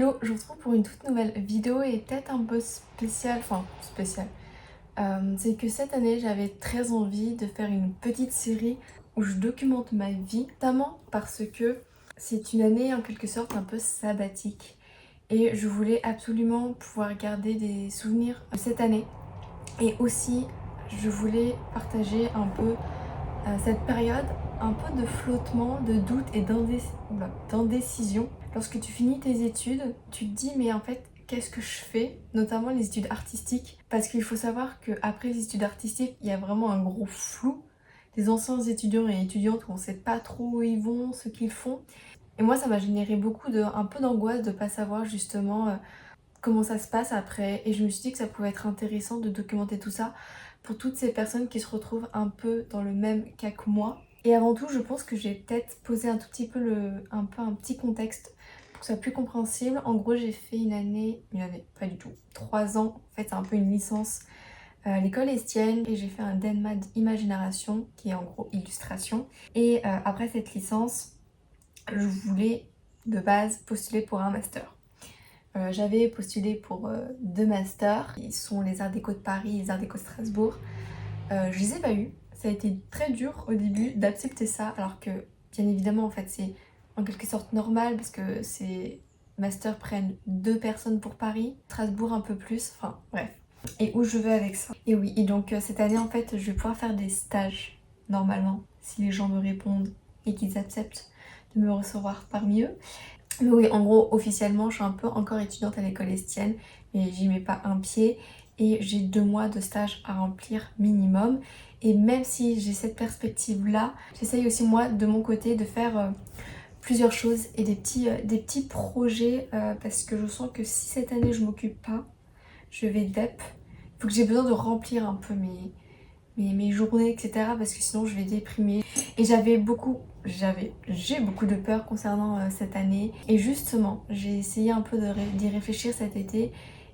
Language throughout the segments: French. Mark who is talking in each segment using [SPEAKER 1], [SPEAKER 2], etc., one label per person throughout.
[SPEAKER 1] Hello, je vous retrouve pour une toute nouvelle vidéo et peut-être un peu spéciale, c'est que cette année j'avais très envie de faire une petite série où je documente ma vie, notamment parce que c'est une année en quelque sorte un peu sabbatique et je voulais absolument pouvoir garder des souvenirs de cette année et aussi je voulais partager un peu cette période un peu de flottement, de doute et d'indécision. Lorsque tu finis tes études, tu te dis mais en fait qu'est-ce que je fais, notamment les études artistiques, parce qu'il faut savoir qu'après les études artistiques, il y a vraiment un gros flou des anciens étudiants et étudiantes où on sait pas trop où ils vont, ce qu'ils font. Et moi ça m'a généré un peu d'angoisse de pas savoir justement comment ça se passe après, et je me suis dit que ça pouvait être intéressant de documenter tout ça pour toutes ces personnes qui se retrouvent un peu dans le même cas que moi. Et avant tout, je pense que j'ai peut-être posé un tout petit peu un petit contexte pour que ce soit plus compréhensible. En gros, j'ai fait une année, pas du tout, 3 ans, en fait c'est un peu une licence à l'école Estienne, et j'ai fait un DENMAD Imagination qui est en gros illustration. Et après cette licence, je voulais de base postuler pour un master. J'avais postulé pour 2 masters, qui sont les Arts Déco de Paris et les Arts Déco de Strasbourg. Je les ai pas eus. Ça a été très dur au début d'accepter ça, alors que bien évidemment en fait c'est en quelque sorte normal parce que ces masters prennent 2 personnes pour Paris, Strasbourg un peu plus, enfin bref. Et où je vais avec ça. Et oui, et donc cette année en fait je vais pouvoir faire des stages normalement, si les gens me répondent et qu'ils acceptent de me recevoir parmi eux. Mais oui, en gros, officiellement, je suis un peu encore étudiante à l'école Estienne, mais j'y mets pas un pied. Et j'ai 2 mois de stage à remplir minimum. Et même si j'ai cette perspective-là, j'essaye aussi moi, de mon côté, de faire plusieurs choses et des petits projets parce que je sens que si cette année je m'occupe pas, je vais dep. Il faut que j'ai besoin de remplir un peu mes journées, etc. parce que sinon je vais déprimer. Et j'ai beaucoup de peur concernant cette année. Et justement, j'ai essayé un peu d'y réfléchir cet été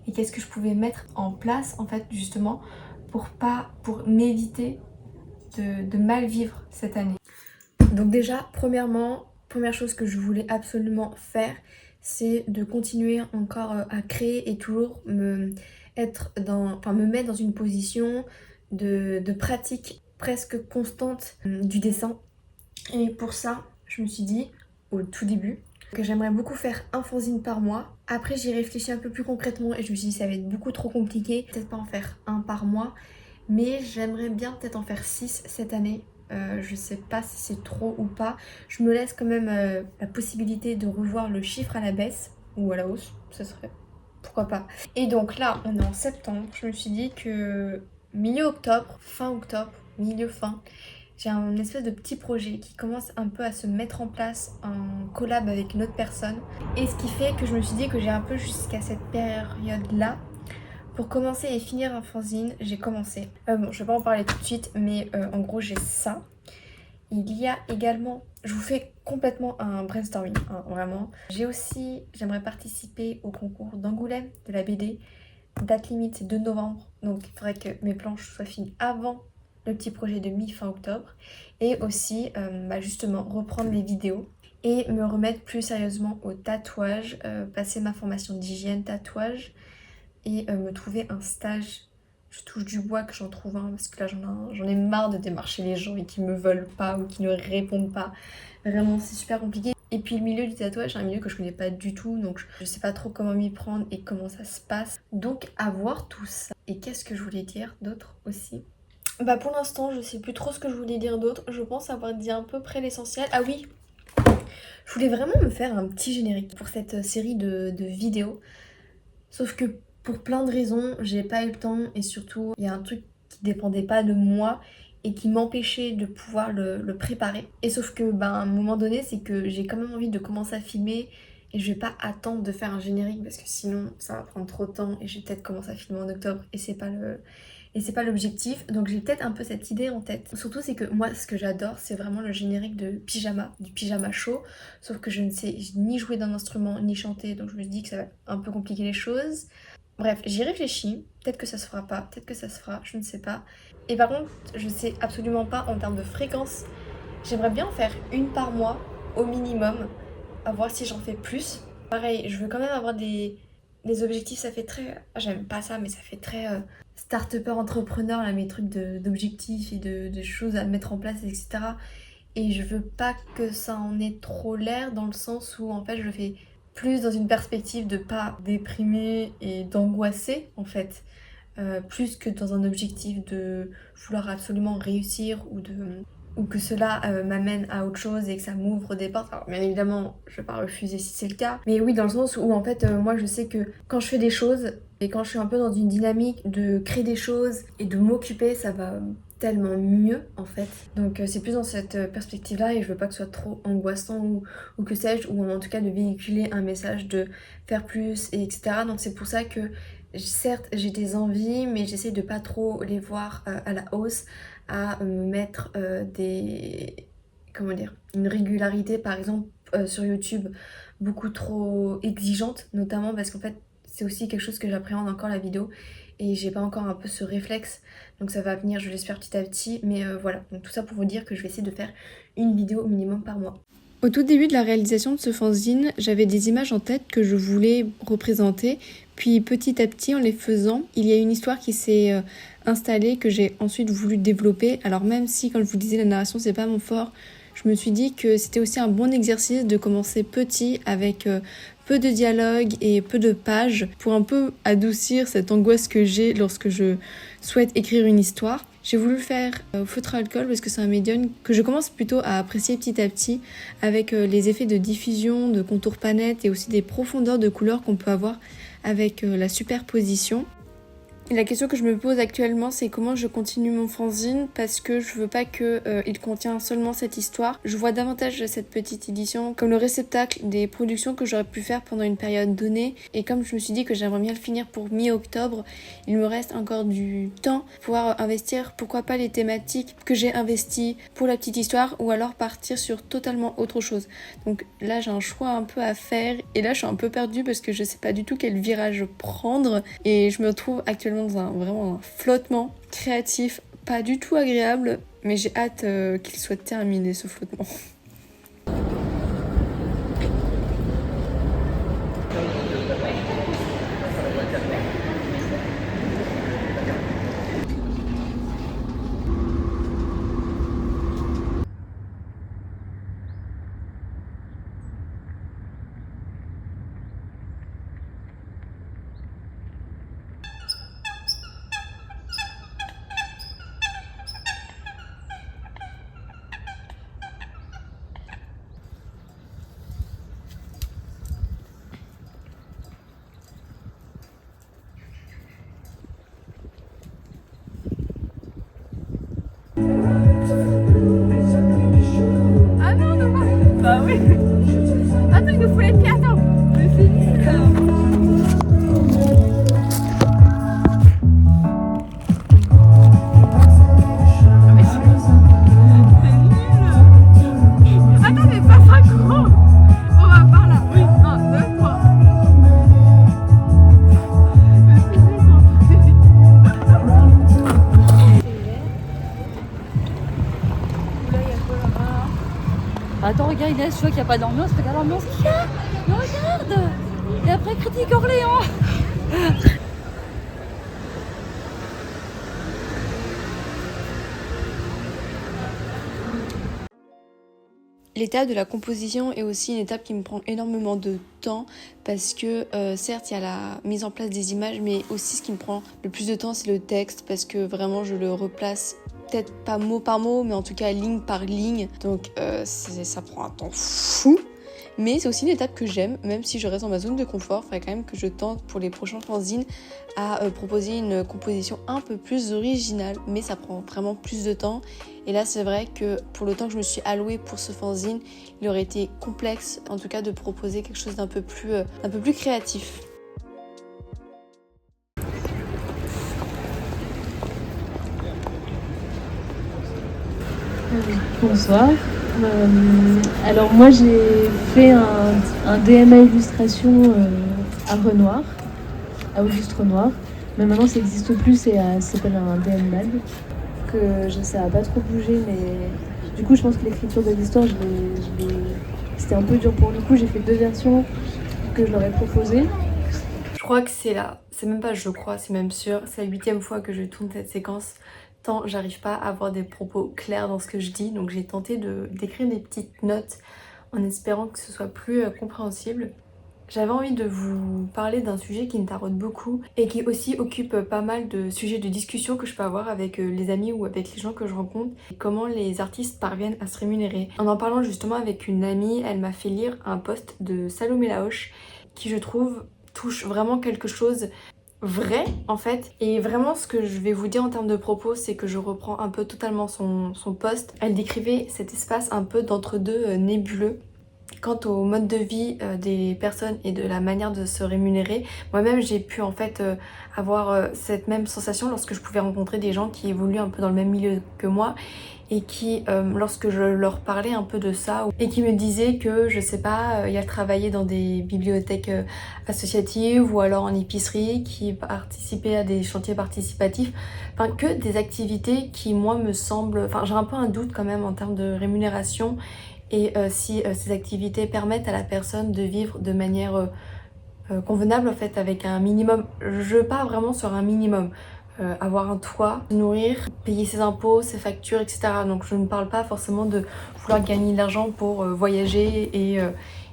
[SPEAKER 1] et qu'est-ce que je pouvais mettre en place en fait justement pour m'éviter de mal vivre cette année. Donc déjà, première chose que je voulais absolument faire, c'est de continuer encore à créer et toujours me mettre dans une position de pratique presque constante du dessin. Et pour ça, je me suis dit, au tout début, que j'aimerais beaucoup faire un fanzine par mois. Après, j'y réfléchi un peu plus concrètement et je me suis dit, ça va être beaucoup trop compliqué. Peut-être pas en faire un par mois, mais j'aimerais bien peut-être en faire 6 cette année. Je sais pas si c'est trop ou pas. Je me laisse quand même la possibilité de revoir le chiffre à la baisse ou à la hausse, ce serait pourquoi pas. Et donc là, on est en septembre. Je me suis dit que milieu octobre, fin octobre, milieu fin, j'ai un espèce de petit projet qui commence un peu à se mettre en place en collab avec une autre personne. Et ce qui fait que je me suis dit que j'ai un peu jusqu'à cette période-là pour commencer et finir un fanzine. J'ai commencé. Bon, je vais pas en parler tout de suite, mais en gros, j'ai ça. Il y a également, je vous fais complètement un brainstorming, hein, vraiment. J'aimerais participer au concours d'Angoulême de la BD. Date limite, c'est 2 novembre, donc il faudrait que mes planches soient finies avant le petit projet de mi-fin octobre. Et aussi, justement, reprendre les vidéos et me remettre plus sérieusement au tatouage, passer ma formation d'hygiène tatouage et me trouver un stage. Je touche du bois que j'en trouve un parce que là j'en ai marre de démarcher les gens et qui me veulent pas ou qui ne répondent pas. Vraiment, c'est super compliqué. Et puis le milieu du tatouage, c'est un milieu que je connais pas du tout, donc je sais pas trop comment m'y prendre et comment ça se passe. Donc à voir tout ça. Et qu'est-ce que je voulais dire d'autre aussi? Bah pour l'instant, je sais plus trop ce que je voulais dire d'autre. Je pense avoir dit à peu près l'essentiel. Ah oui, je voulais vraiment me faire un petit générique pour cette série de vidéos. Sauf que pour plein de raisons, j'ai pas eu le temps et surtout, il y a un truc qui dépendait pas de moi et qui m'empêchait de pouvoir le préparer. Et sauf que, à un moment donné, c'est que j'ai quand même envie de commencer à filmer et je vais pas attendre de faire un générique parce que sinon, ça va prendre trop de temps et je vais peut-être commencer à filmer en octobre et c'est pas l'objectif. Donc j'ai peut-être un peu cette idée en tête. Surtout c'est que moi ce que j'adore c'est vraiment le générique de pyjama, du pyjama chaud. Sauf que je ne sais ni jouer d'un instrument ni chanter, donc je me dis que ça va un peu compliquer les choses. Bref, j'y réfléchis. Peut-être que ça se fera pas, peut-être que ça se fera, je ne sais pas. Et par contre, je sais absolument pas en termes de fréquence. J'aimerais bien en faire une par mois au minimum, à voir si j'en fais plus. pareil, je veux quand même avoir des objectifs, ça fait très... ah, j'aime pas ça, mais ça fait très start-upper entrepreneur, là, mes trucs d'objectifs et de choses à mettre en place, etc. Et je veux pas que ça en ait trop l'air, dans le sens où en fait je le fais plus dans une perspective de pas déprimer et d'angoisser en fait, plus que dans un objectif de vouloir absolument réussir ou que cela m'amène à autre chose et que ça m'ouvre des portes. Alors bien évidemment, je vais pas refuser si c'est le cas, mais oui, dans le sens où en fait moi je sais que quand je fais des choses et quand je suis un peu dans une dynamique de créer des choses et de m'occuper, ça va tellement mieux en fait. Donc c'est plus dans cette perspective là et je veux pas que ce soit trop angoissant ou que sais-je, ou en tout cas de véhiculer un message de faire plus et etc. Donc c'est pour ça que certes j'ai des envies mais j'essaie de pas trop les voir à la hausse, à me mettre comment dire, une régularité par exemple sur YouTube beaucoup trop exigeante, notamment parce qu'en fait c'est aussi quelque chose que j'appréhende encore la vidéo et j'ai pas encore un peu ce réflexe, donc ça va venir je l'espère petit à petit, mais voilà, donc tout ça pour vous dire que je vais essayer de faire une vidéo au minimum par mois. Au tout début de la réalisation de ce fanzine, j'avais des images en tête que je voulais représenter, puis petit à petit en les faisant, il y a une histoire qui s'est installée que j'ai ensuite voulu développer. Alors même si, comme je vous disais, la narration c'est pas mon fort, je me suis dit que c'était aussi un bon exercice de commencer petit avec peu de dialogue et peu de pages pour un peu adoucir cette angoisse que j'ai lorsque je souhaite écrire une histoire. J'ai voulu le faire au feutre à alcool parce que c'est un médium que je commence plutôt à apprécier petit à petit avec les effets de diffusion, de contours panettes et aussi des profondeurs de couleurs qu'on peut avoir avec la superposition. Et la question que je me pose actuellement, c'est comment je continue mon fanzine, parce que je veux pas qu'il contient seulement cette histoire. Je vois davantage cette petite édition comme le réceptacle des productions que j'aurais pu faire pendant une période donnée. Et comme je me suis dit que j'aimerais bien le finir pour mi-octobre, il me reste encore du temps pour pouvoir investir, pourquoi pas les thématiques que j'ai investies pour la petite histoire, ou alors partir sur totalement autre chose. Donc là j'ai un choix un peu à faire, et là je suis un peu perdue parce que je sais pas du tout quel virage prendre, et je me retrouve actuellement dans vraiment un flottement créatif pas du tout agréable, mais j'ai hâte qu'il soit terminé ce flottement. Ah non, non, non. Bah oui. Attends, il nous faut les pieds, attends. Mais c'est nul là. Attends, mais pas ça gros. On va par là. Oui, 1, 2, 3.
[SPEAKER 2] Attends, regarde Inès, tu vois qu'il n'y a pas d'ambiance, regarde l'ambiance qu'il y a. Mais regarde. Et après, critique Orléans.
[SPEAKER 1] L'étape de la composition est aussi une étape qui me prend énormément de temps parce que certes il y a la mise en place des images, mais aussi ce qui me prend le plus de temps c'est le texte, parce que vraiment je le replace peut-être pas mot par mot mais en tout cas ligne par ligne, donc ça prend un temps fou. Mais c'est aussi une étape que j'aime, même si je reste dans ma zone de confort. Il faudrait quand même que je tente pour les prochains fanzines à proposer une composition un peu plus originale, mais ça prend vraiment plus de temps. Et là c'est vrai que pour le temps que je me suis allouée pour ce fanzine, il aurait été complexe en tout cas de proposer quelque chose d'un peu plus créatif.
[SPEAKER 3] Bonsoir. Alors moi j'ai fait un DMA illustration à Renoir, à Auguste Renoir, mais maintenant ça n'existe plus, ça s'appelle un DM Mag, que ça n'a pas trop bougé, mais du coup je pense que l'écriture de l'histoire, c'était un peu dur pour le coup, j'ai fait 2 versions, que je leur ai proposé.
[SPEAKER 1] Je crois que c'est même pas je crois, c'est même sûr, c'est la 8e fois que je tourne cette séquence, tant j'arrive pas à avoir des propos clairs dans ce que je dis, donc j'ai tenté d'écrire des petites notes en espérant que ce soit plus compréhensible. J'avais envie de vous parler d'un sujet qui me taraude beaucoup et qui aussi occupe pas mal de sujets de discussion que je peux avoir avec les amis ou avec les gens que je rencontre. Et comment les artistes parviennent à se rémunérer. En parlant justement avec une amie, elle m'a fait lire un post de Salomé Laoche qui je trouve touche vraiment quelque chose vrai en fait. Et vraiment ce que je vais vous dire en termes de propos, c'est que je reprends un peu totalement son post. Elle décrivait cet espace un peu d'entre-deux nébuleux. Quant au mode de vie des personnes et de la manière de se rémunérer, moi-même j'ai pu en fait avoir cette même sensation lorsque je pouvais rencontrer des gens qui évoluent un peu dans le même milieu que moi et qui, lorsque je leur parlais un peu de ça, et qui me disaient que, je sais pas, ils travaillaient dans des bibliothèques associatives ou alors en épicerie, qui participaient à des chantiers participatifs, enfin que des activités qui moi me semblent, enfin j'ai un peu un doute quand même en termes de rémunération et si ces activités permettent à la personne de vivre de manière convenable en fait avec un minimum. Je pars vraiment sur un minimum. Avoir un toit, se nourrir, payer ses impôts, ses factures, etc. Donc je ne parle pas forcément de vouloir gagner de l'argent pour voyager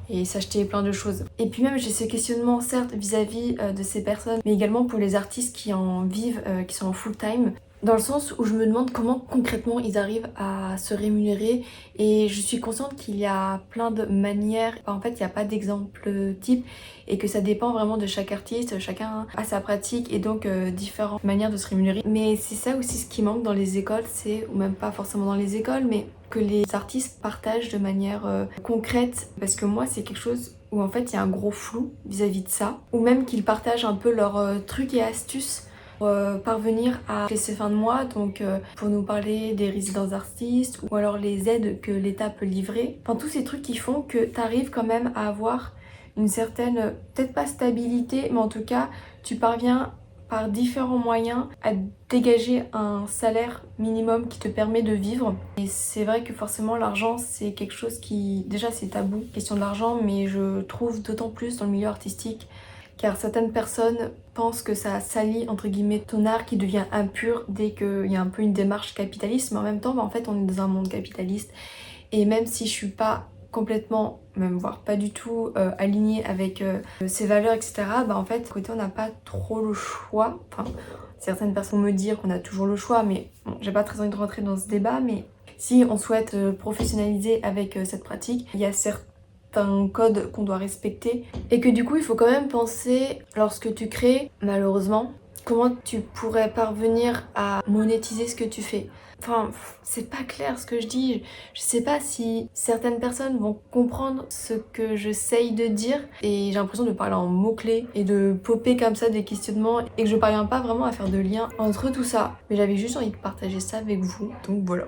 [SPEAKER 1] et s'acheter plein de choses. Et puis même j'ai ce questionnement certes vis-à-vis de ces personnes, mais également pour les artistes qui en vivent, qui sont en full time. Dans le sens où je me demande comment concrètement ils arrivent à se rémunérer et je suis consciente qu'il y a plein de manières, en fait il n'y a pas d'exemple type et que ça dépend vraiment de chaque artiste, chacun a sa pratique et donc différentes manières de se rémunérer. Mais c'est ça aussi ce qui manque dans les écoles, c'est, ou même pas forcément dans les écoles, mais que les artistes partagent de manière concrète parce que moi c'est quelque chose où en fait il y a un gros flou vis-à-vis de ça, ou même qu'ils partagent un peu leurs trucs et astuces parvenir à ces fins de mois, donc pour nous parler des résidences d'artistes ou alors les aides que l'État peut livrer. Enfin tous ces trucs qui font que tu arrives quand même à avoir une certaine, peut-être pas stabilité, mais en tout cas tu parviens par différents moyens à dégager un salaire minimum qui te permet de vivre. Et c'est vrai que forcément l'argent c'est quelque chose qui, déjà c'est tabou, question de l'argent, mais je trouve d'autant plus dans le milieu artistique car certaines personnes pensent que ça salit entre guillemets ton art qui devient impur dès qu'il y a un peu une démarche capitaliste, mais en même temps en fait on est dans un monde capitaliste et même si je suis pas complètement, même voire pas du tout alignée avec ces valeurs etc, en fait côté on n'a pas trop le choix, enfin certaines personnes me disent qu'on a toujours le choix, mais bon, j'ai pas très envie de rentrer dans ce débat, mais si on souhaite professionnaliser avec cette pratique, il y a certes un code qu'on doit respecter et que du coup il faut quand même penser lorsque tu crées, malheureusement, comment tu pourrais parvenir à monétiser ce que tu fais. Enfin, c'est pas clair ce que je dis, je sais pas si certaines personnes vont comprendre ce que j'essaye de dire et j'ai l'impression de parler en mots-clés et de popper comme ça des questionnements et que je parviens pas vraiment à faire de lien entre tout ça. Mais j'avais juste envie de partager ça avec vous, donc voilà.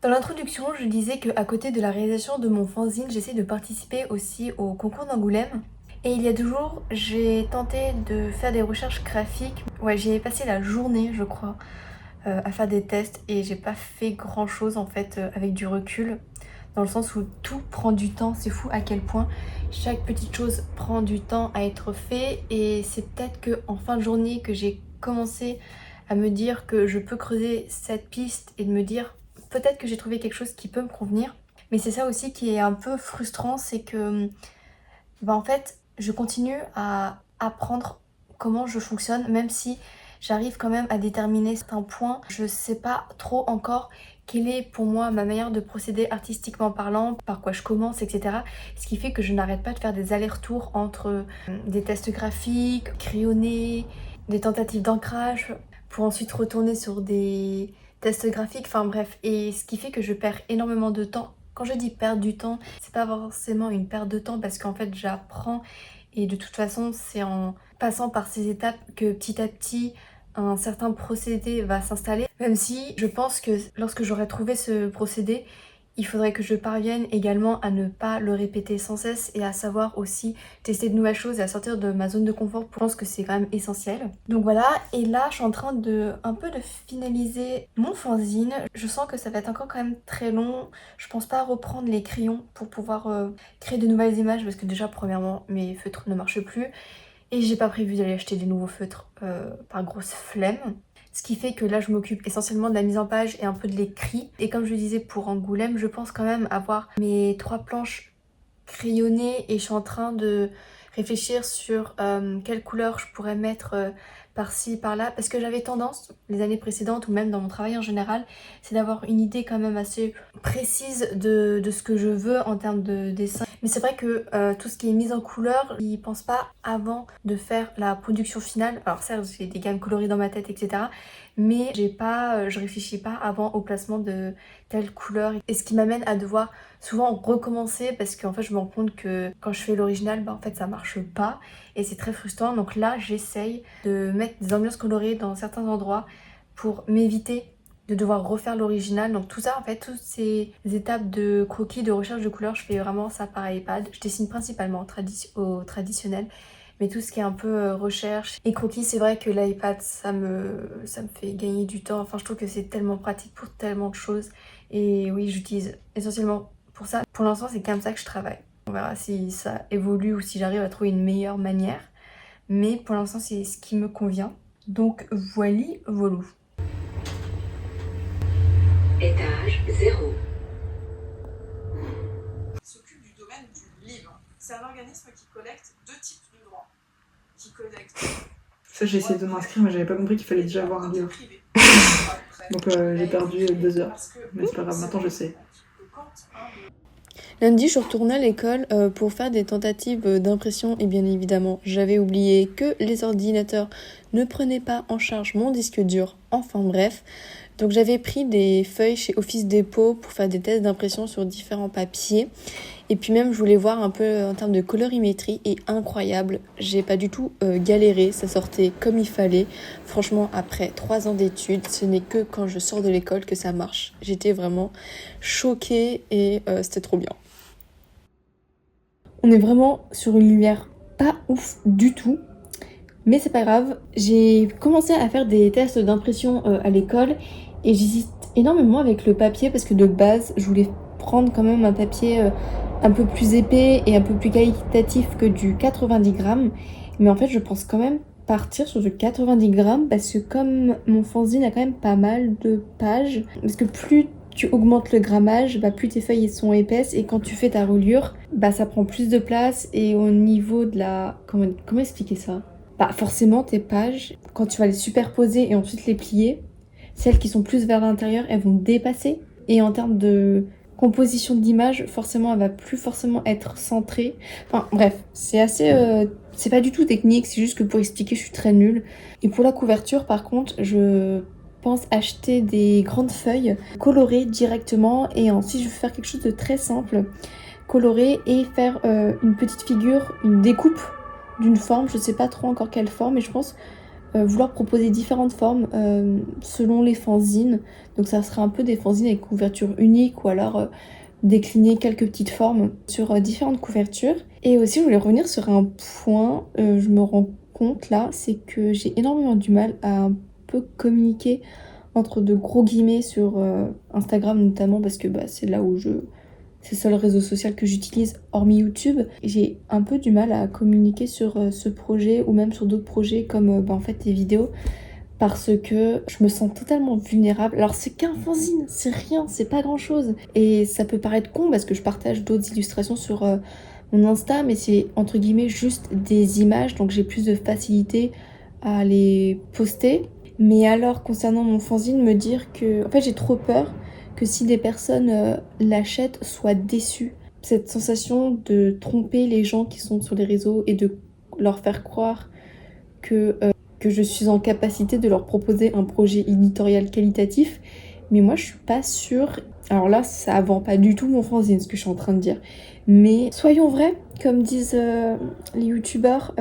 [SPEAKER 1] Dans l'introduction, je disais qu'à côté de la réalisation de mon fanzine, j'essaie de participer aussi au concours d'Angoulême. Et il y a 2 jours, j'ai tenté de faire des recherches graphiques. Ouais, j'y ai passé la journée, je crois, à faire des tests et j'ai pas fait grand chose en fait avec du recul. Dans le sens où tout prend du temps, c'est fou à quel point chaque petite chose prend du temps à être fait. Et c'est peut-être qu'en fin de journée que j'ai commencé à me dire que je peux creuser cette piste et de me dire peut-être que j'ai trouvé quelque chose qui peut me convenir. Mais c'est ça aussi qui est un peu frustrant, c'est que en fait je continue à apprendre comment je fonctionne, même si j'arrive quand même à déterminer certains points. Je sais pas trop encore quelle est pour moi ma manière de procéder artistiquement parlant, par quoi je commence, etc. Ce qui fait que je n'arrête pas de faire des allers-retours entre des tests graphiques, crayonnés, des tentatives d'ancrage, pour ensuite retourner sur des tests graphiques, enfin bref. Et ce qui fait que je perds énormément de temps. Quand je dis perdre du temps, c'est pas forcément une perte de temps parce qu'en fait j'apprends et de toute façon c'est en passant par ces étapes que petit à petit un certain procédé va s'installer. Même si je pense que lorsque j'aurai trouvé ce procédé, Il faudrait que je parvienne également à ne pas le répéter sans cesse et à savoir aussi tester de nouvelles choses et à sortir de ma zone de confort. Je pense que c'est quand même essentiel. Donc voilà, et là je suis en train de un peu de finaliser mon fanzine. Je sens que ça va être encore quand même très long. Je pense pas reprendre les crayons pour pouvoir créer de nouvelles images parce que déjà premièrement mes feutres ne marchent plus et j'ai pas prévu d'aller acheter des nouveaux feutres par grosse flemme. Ce qui fait que là, je m'occupe essentiellement de la mise en page et un peu de l'écrit. Et comme je le disais pour Angoulême, je pense quand même avoir mes 3 planches crayonnées et je suis en train de réfléchir sur quelle couleur je pourrais mettre par-ci, par-là. Parce que j'avais tendance, les années précédentes ou même dans mon travail en général, c'est d'avoir une idée quand même assez précise de ce que je veux en termes de dessin. Mais c'est vrai que tout ce qui est mise en couleur, j'y pense pas avant de faire la production finale. Alors certes, j'ai des gammes colorées dans ma tête, etc. Mais je réfléchis pas avant au placement de telle couleur. Et ce qui m'amène à devoir souvent recommencer parce qu'en fait je me rends compte que quand je fais l'original, en fait ça marche pas. Et c'est très frustrant. Donc là, j'essaye de mettre des ambiances colorées dans certains endroits pour m'éviter de devoir refaire l'original. Donc tout ça, en fait, toutes ces étapes de croquis, de recherche de couleurs, je fais vraiment ça par iPad. Je dessine principalement au traditionnel. Mais tout ce qui est un peu recherche et croquis, c'est vrai que l'iPad, ça me fait gagner du temps. Enfin, je trouve que c'est tellement pratique pour tellement de choses. Et oui, j'utilise essentiellement pour ça. Pour l'instant, c'est comme ça que je travaille. On verra si ça évolue ou si j'arrive à trouver une meilleure manière. Mais pour l'instant, c'est ce qui me convient. Donc, voili, voilou.
[SPEAKER 4] Étage 0.
[SPEAKER 5] S'occupe du domaine du livre. C'est un organisme qui collecte 2 types de droits. Qui collecte.
[SPEAKER 6] Ça, j'ai essayé de m'inscrire, mais j'avais pas compris qu'il fallait déjà avoir un livre. Donc j'ai perdu 2 heures. Mais c'est pas grave, maintenant je sais.
[SPEAKER 1] Lundi, je retournais à l'école pour faire des tentatives d'impression et bien évidemment, j'avais oublié que les ordinateurs ne prenaient pas en charge mon disque dur. Enfin bref, donc j'avais pris des feuilles chez Office Depot pour faire des tests d'impression sur différents papiers. Et puis même, je voulais voir un peu en termes de colorimétrie et incroyable, j'ai pas du tout galéré, ça sortait comme il fallait. Franchement, après 3 ans d'études, ce n'est que quand je sors de l'école que ça marche. J'étais vraiment choquée et c'était trop bien. On est vraiment sur une lumière pas ouf du tout, mais c'est pas grave. J'ai commencé à faire des tests d'impression à l'école et j'hésite énormément avec le papier parce que de base, je voulais prendre quand même un papier un peu plus épais et un peu plus qualitatif que du 90 grammes. Mais en fait, je pense quand même partir sur du 90 grammes parce que comme mon fanzine a quand même pas mal de pages, parce que plus tu augmentes le grammage, plus tes feuilles sont épaisses et quand tu fais ta reliure, ça prend plus de place et au niveau de la... Comment expliquer ça ? Forcément tes pages, quand tu vas les superposer et ensuite les plier, celles qui sont plus vers l'intérieur, elles vont dépasser. Et en termes de composition d'image, forcément, elle va plus forcément être centrée. Enfin bref, c'est assez... c'est pas du tout technique, c'est juste que pour expliquer, je suis très nulle. Et pour la couverture, par contre, je pense acheter des grandes feuilles colorées directement et ensuite je vais faire quelque chose de très simple, coloré et faire une petite figure, une découpe d'une forme, je sais pas trop encore quelle forme, mais je pense vouloir proposer différentes formes selon les fanzines. Donc ça sera un peu des fanzines avec couverture unique ou alors décliner quelques petites formes sur différentes couvertures. Et aussi je voulais revenir sur un point, je me rends compte là, c'est que j'ai énormément du mal à communiquer entre de gros guillemets sur Instagram notamment parce que c'est là où c'est le seul réseau social que j'utilise hormis YouTube. J'ai un peu du mal à communiquer sur ce projet ou même sur d'autres projets comme en fait les vidéos parce que je me sens totalement vulnérable. Alors c'est qu'un fanzine, c'est rien, c'est pas grand chose et ça peut paraître con parce que je partage d'autres illustrations sur mon Insta mais c'est entre guillemets juste des images donc j'ai plus de facilité à les poster. Mais alors, concernant mon fanzine, me dire que... En fait, j'ai trop peur que si des personnes l'achètent, soient déçues. Cette sensation de tromper les gens qui sont sur les réseaux et de leur faire croire que je suis en capacité de leur proposer un projet éditorial qualitatif. Mais moi, je suis pas sûre. Alors là, ça vend pas du tout mon fanzine, ce que je suis en train de dire. Mais soyons vrais, comme disent les youtubeurs,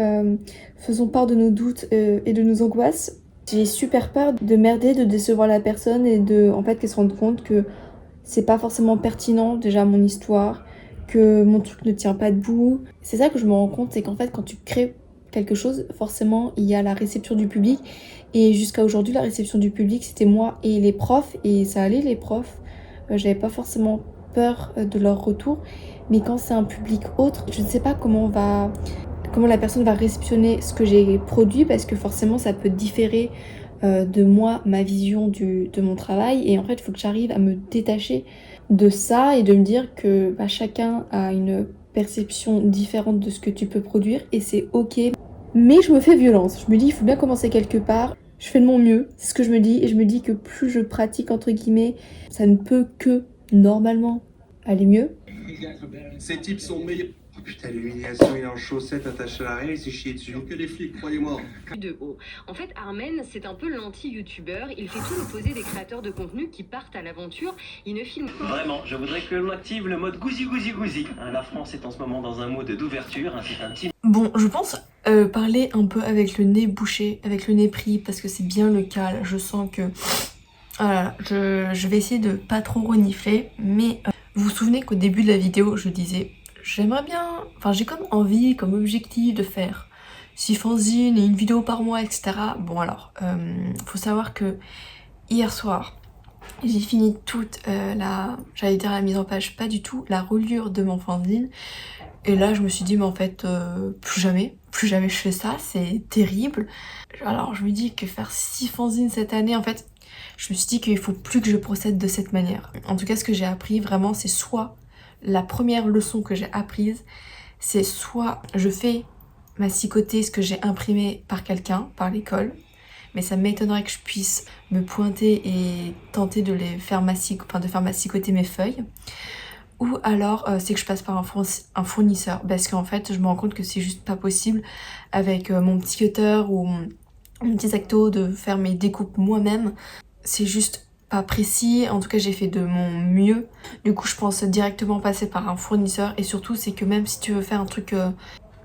[SPEAKER 1] faisons part de nos doutes et de nos angoisses. J'ai super peur de merder, de décevoir la personne et de en fait qu'elle se rende compte que c'est pas forcément pertinent déjà mon histoire, que mon truc ne tient pas debout. C'est ça que je me rends compte, c'est qu'en fait quand tu crées quelque chose, forcément il y a la réception du public. Et jusqu'à aujourd'hui, la réception du public, c'était moi et les profs, et ça allait les profs. J'avais pas forcément peur de leur retour. Mais quand c'est un public autre, je ne sais pas comment la personne va réceptionner ce que j'ai produit, parce que forcément ça peut différer de moi, ma vision de mon travail. Et en fait, il faut que j'arrive à me détacher de ça et de me dire que chacun a une perception différente de ce que tu peux produire, et c'est ok. Mais je me fais violence. Je me dis, il faut bien commencer quelque part. Je fais de mon mieux, c'est ce que je me dis. Et je me dis que plus je pratique, entre guillemets, ça ne peut que, normalement, aller mieux.
[SPEAKER 7] Ces types sont meilleurs.
[SPEAKER 8] Oh putain, l'humiliation, il est en chaussettes attaché à l'arrière, il s'est chié dessus.
[SPEAKER 7] Que les flics, croyez-moi.
[SPEAKER 9] De haut. En fait, Armen, c'est un peu l'anti-youtubeur. Il fait tout l'opposé des créateurs de contenu qui partent à l'aventure. Il ne filme pas.
[SPEAKER 10] Vraiment, je voudrais que l'on active le mode gousi. La France est en ce moment dans un mode d'ouverture. C'est un petit...
[SPEAKER 1] Bon, je pense parler un peu avec le nez bouché, avec le nez pris, parce que c'est bien le cas. Là, je sens que... Voilà, je vais essayer de pas trop renifler, mais vous vous souvenez qu'au début de la vidéo, je disais... J'aimerais bien, j'ai comme envie, comme objectif de faire 6 fanzines et une vidéo par mois, etc. Bon alors, faut savoir que hier soir, j'ai fini toute j'allais dire la mise en page, pas du tout, la reliure de mon fanzine. Et là, je me suis dit, mais en fait, plus jamais je fais ça, c'est terrible. Alors, je me dis que faire 6 fanzines cette année, en fait, je me suis dit qu'il faut plus que je procède de cette manière. En tout cas, ce que j'ai appris vraiment, c'est soit... La première leçon que j'ai apprise, c'est soit je fais massicoter ce que j'ai imprimé par quelqu'un, par l'école, mais ça m'étonnerait que je puisse me pointer et tenter de faire massicoter mes feuilles. Ou alors c'est que je passe par un fournisseur, parce qu'en fait je me rends compte que c'est juste pas possible avec mon petit cutter ou mon petit X-Acto de faire mes découpes moi-même. C'est juste pas précis, en tout cas j'ai fait de mon mieux. Du coup je pense directement passer par un fournisseur, et surtout c'est que même si tu veux faire un truc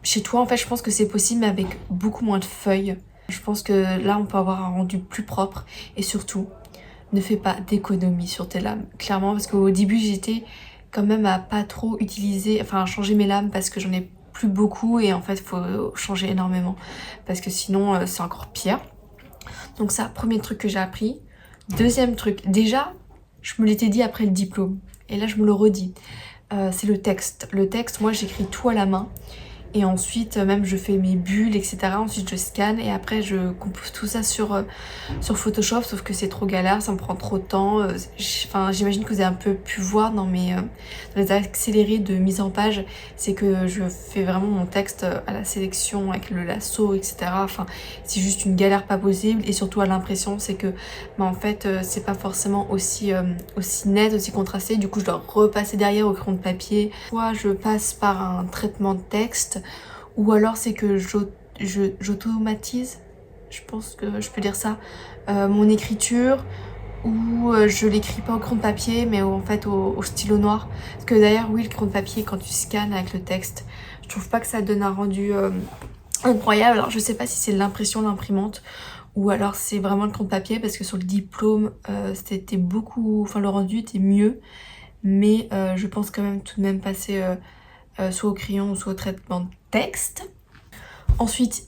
[SPEAKER 1] chez toi, en fait je pense que c'est possible, mais avec beaucoup moins de feuilles. Je pense que là on peut avoir un rendu plus propre, et surtout ne fais pas d'économie sur tes lames, clairement, parce qu'au début j'étais quand même à pas trop utiliser, à changer mes lames parce que j'en ai plus beaucoup, et en fait faut changer énormément parce que sinon c'est encore pire. Donc ça, premier truc que j'ai appris. Deuxième truc, déjà, je me l'étais dit après le diplôme, et là je me le redis, c'est le texte. Le texte, moi j'écris tout à la main, et ensuite même je fais mes bulles, etc. Ensuite je scanne, et après je compose tout ça sur Photoshop, sauf que c'est trop galère, ça me prend trop de temps. J'imagine que vous avez un peu pu voir dans les accélérés de mise en page, c'est que je fais vraiment mon texte à la sélection avec le lasso, etc. C'est juste une galère pas possible, et surtout à l'impression, c'est que en fait c'est pas forcément aussi net, aussi contrasté. Du coup je dois repasser derrière au crayon de papier. Soit je passe par un traitement de texte, ou alors c'est que j'automatise, je pense que je peux dire ça, mon écriture, ou je l'écris pas au crayon de papier, mais en fait au stylo noir. Parce que d'ailleurs oui, le crayon de papier, quand tu scannes avec le texte, je trouve pas que ça donne un rendu incroyable. Alors je sais pas si c'est l'impression, l'imprimante, ou alors c'est vraiment le crayon de papier, parce que sur le diplôme c'était beaucoup, le rendu était mieux, mais je pense quand même tout de même passer soit au crayon ou soit au traitement de texte. Ensuite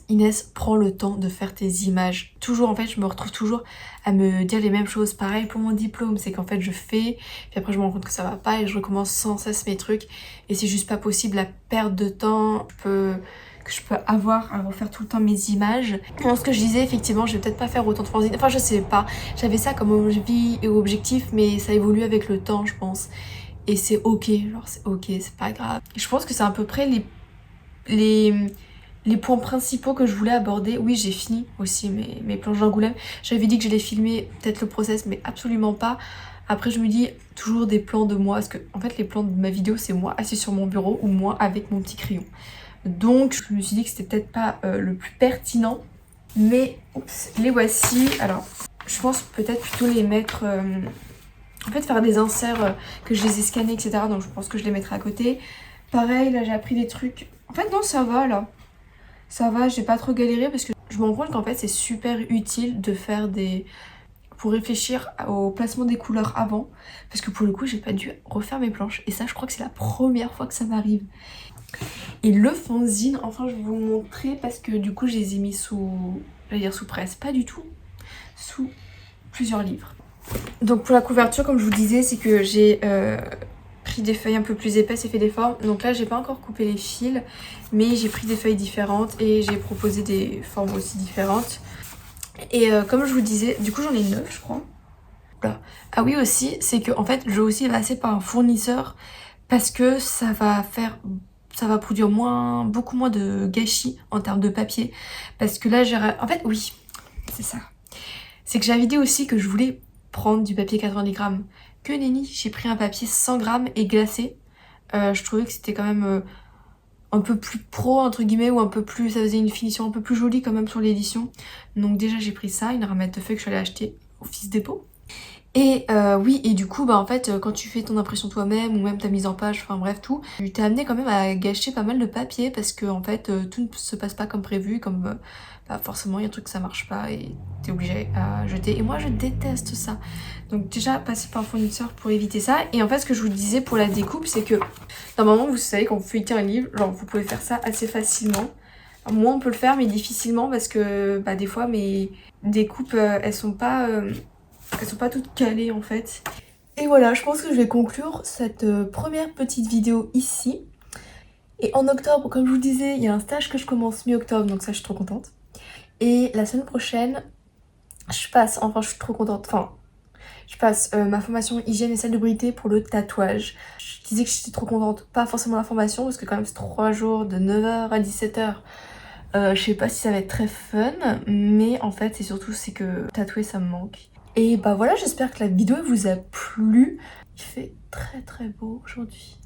[SPEAKER 1] Inès, prends le temps de faire tes images. Toujours, en fait, je me retrouve toujours à me dire les mêmes choses. Pareil pour mon diplôme, c'est qu'en fait je fais, puis après je me rends compte que ça va pas, et je recommence sans cesse mes trucs, et c'est juste pas possible. La perte de temps que je peux avoir à refaire tout le temps mes images. Alors, ce que je disais, effectivement, je vais peut-être pas faire autant de fanzines, je sais pas, j'avais ça comme objectif, mais ça évolue avec le temps, je pense. Et c'est ok, c'est ok, c'est pas grave. Je pense que c'est à peu près les points principaux que je voulais aborder. Oui, j'ai fini aussi mes planches d'Angoulême. J'avais dit que j'allais filmer peut-être le process, mais absolument pas. Après, je me dis toujours des plans de moi, parce que en fait, les plans de ma vidéo, c'est moi assis sur mon bureau, ou moi avec mon petit crayon. Donc, je me suis dit que c'était peut-être pas le plus pertinent. Mais, les voici. Alors, je pense peut-être plutôt les mettre... En fait, faire des inserts que je les ai scannés, etc. Donc je pense que je les mettrai à côté. Pareil, là j'ai appris des trucs. En fait non, ça va là. Ça va, j'ai pas trop galéré, parce que je me rends compte qu'en fait c'est super utile de faire pour réfléchir au placement des couleurs avant, parce que pour le coup j'ai pas dû refaire mes planches et ça je crois que c'est la première fois que ça m'arrive. Et le fanzine, enfin je vais vous montrer parce que du coup je les ai mis sous, j'allais dire sous presse, pas du tout, sous plusieurs livres. Donc pour la couverture comme je vous disais c'est que j'ai pris des feuilles un peu plus épaisses et fait des formes. Donc là j'ai pas encore coupé les fils mais j'ai pris des feuilles différentes et j'ai proposé des formes aussi différentes. Et comme je vous disais, du coup j'en ai 9 je crois. Voilà. Ah oui aussi, c'est que en fait je vais aussi passer par un fournisseur parce que ça va produire beaucoup moins de gâchis en termes de papier. Parce que là en fait oui, c'est ça. C'est que j'avais dit aussi que je voulais prendre du papier 90 grammes. Que nenni, j'ai pris un papier 100 grammes et glacé. Je trouvais que c'était quand même un peu plus pro entre guillemets ou un peu plus, ça faisait une finition un peu plus jolie quand même sur l'édition. Donc déjà j'ai pris ça, une ramette de feuilles que je suis allée acheter au Fils Dépôt. Et oui, et du coup bah en fait quand tu fais ton impression toi-même ou même ta mise en page, enfin bref tout, tu t'es amené quand même à gâcher pas mal de papier parce que en fait tout ne se passe pas comme prévu, comme bah, forcément il y a un truc que ça marche pas et t'es obligé à jeter. Et moi je déteste ça. Donc déjà passer par un fournisseur pour éviter ça. Et en fait ce que je vous disais pour la découpe c'est que normalement vous savez quand vous feuilletez un livre, genre vous pouvez faire ça assez facilement. Alors, moi on peut le faire mais difficilement parce que bah, des fois mes découpes elles sont pas toutes calées en fait. Et voilà, je pense que je vais conclure cette première petite vidéo ici. Et en octobre, comme je vous disais, il y a un stage que je commence mi-octobre, donc ça je suis trop contente. Et la semaine prochaine, je passe ma formation hygiène et salubrité pour le tatouage. Je disais que j'étais trop contente, pas forcément la formation, parce que quand même c'est 3 jours de 9h à 17h. Je sais pas si ça va être très fun, mais en fait c'est que tatouer ça me manque. Et bah voilà, j'espère que la vidéo vous a plu. Il fait très très beau aujourd'hui.